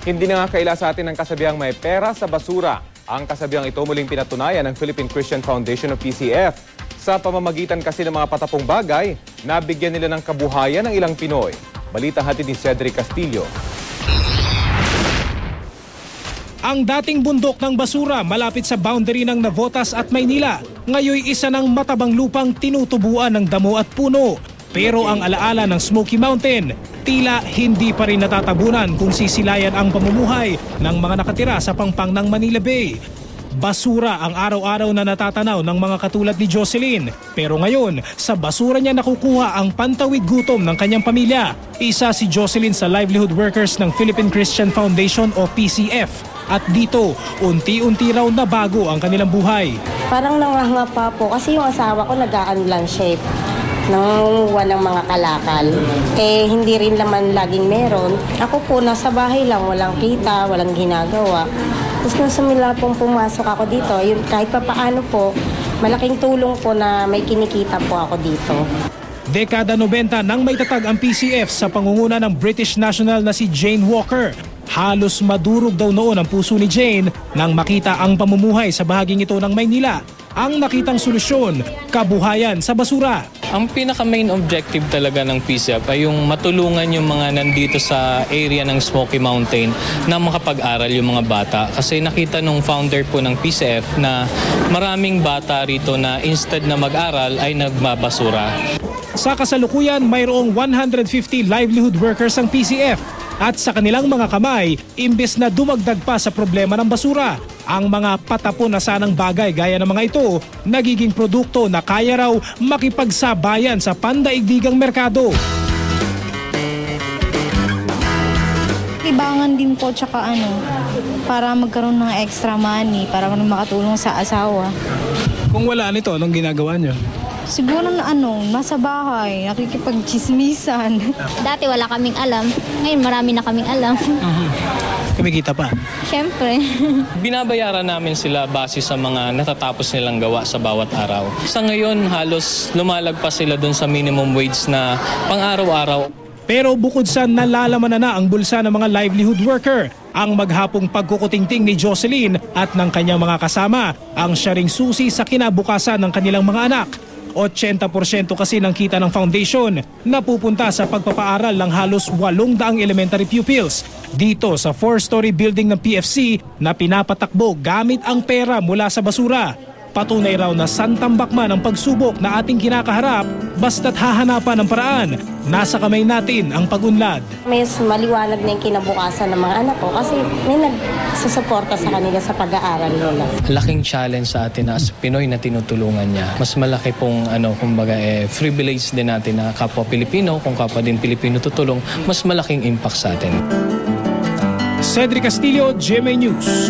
Hindi na nga kaila sa atin ang kasabihang may pera sa basura. Ang kasabihang ito muling pinatunayan ng Philippine Christian Foundation o PCF. Sa pamamagitan kasi ng mga patapong bagay, nabigyan nila ng kabuhayan ng ilang Pinoy. Balita hatid ni Cedric Castillo. Ang dating bundok ng basura malapit sa boundary ng Navotas at Maynila, ngayon isa ng matabang lupang tinutubuan ng damo at puno. Pero ang alaala ng Smoky Mountain, tila hindi pa rin natatabunan kung sisilayan ang pamumuhay ng mga nakatira sa pangpang ng Manila Bay. Basura ang araw-araw na natatanaw ng mga katulad ni Jocelyn. Pero ngayon, sa basura niya nakukuha ang pantawid gutom ng kanyang pamilya. Isa si Jocelyn sa livelihood workers ng Philippine Christian Foundation o PCF. At dito, unti-unti raw na bago ang kanilang buhay. Parang nanganga pa po kasi yung asawa ko nag-a-unlan shape. Nangunguha ng mga kalakal. Hindi rin naman laging meron. Ako po, nasa bahay lang, walang kita, walang ginagawa. Tapos nung sumila pong pumasok ako dito, yun, kahit pa paano po, malaking tulong po na may kinikita po ako dito. Dekada 90 nang may tatag ang PCF sa pangunguna ng British national na si Jane Walker. Halos madurog daw noon ang puso ni Jane nang makita ang pamumuhay sa bahaging ito ng Maynila. Ang nakitang solusyon, kabuhayan sa basura. Ang pinaka-main objective talaga ng PCF ay yung matulungan yung mga nandito sa area ng Smoky Mountain na makapag-aral yung mga bata. Kasi nakita nung founder po ng PCF na maraming bata rito na instead na mag-aral ay nagbabasura. Sa kasalukuyan, mayroong 150 livelihood workers ang PCF. At sa kanilang mga kamay, imbes na dumagdag pa sa problema ng basura, ang mga patapon na sanang bagay gaya ng mga ito, nagiging produkto na kaya raw makipagsabayan sa pandaigdigang merkado. Libangan din po tsaka para magkaroon ng extra money, para makatulong sa asawa. Kung wala nito, anong ginagawa niyo? Siguro na nasa bahay, nakikipagchismisan. Dati wala kaming alam, ngayon marami na kaming alam. Kumikita pa? Siyempre. Binabayaran namin sila base sa mga natatapos nilang gawa sa bawat araw. Sa ngayon, halos lumalagpas sila dun sa minimum wage na pang-araw-araw. Pero bukod sa nalalaman na ang bulsa ng mga livelihood worker, ang maghapong pagkukutingting ni Jocelyn at ng kanyang mga kasama ang siya ring susi sa kinabukasan ng kanilang mga anak. 80% kasi ng kita ng foundation napupunta sa pagpapaaral ng halos 800 elementary pupils dito sa 4-story building ng PFC na pinapatakbo gamit ang pera mula sa basura. Patunay raw na santambak man ang pagsubok na ating kinakaharap basta't hahanapan ng paraan. Nasa kamay natin ang pag-unlad. Mas maliwanag na yung kinabukasan ng mga anak ko kasi may nagsusuporta sa kanila sa pag-aaral nila. Laking challenge sa atin as Pinoy na tinutulungan niya. Mas malaki pong privilege din natin na kapwa Pilipino, kung kapwa din Pilipino tutulong, mas malaking impact sa atin. Cedric Castillo, GMA News.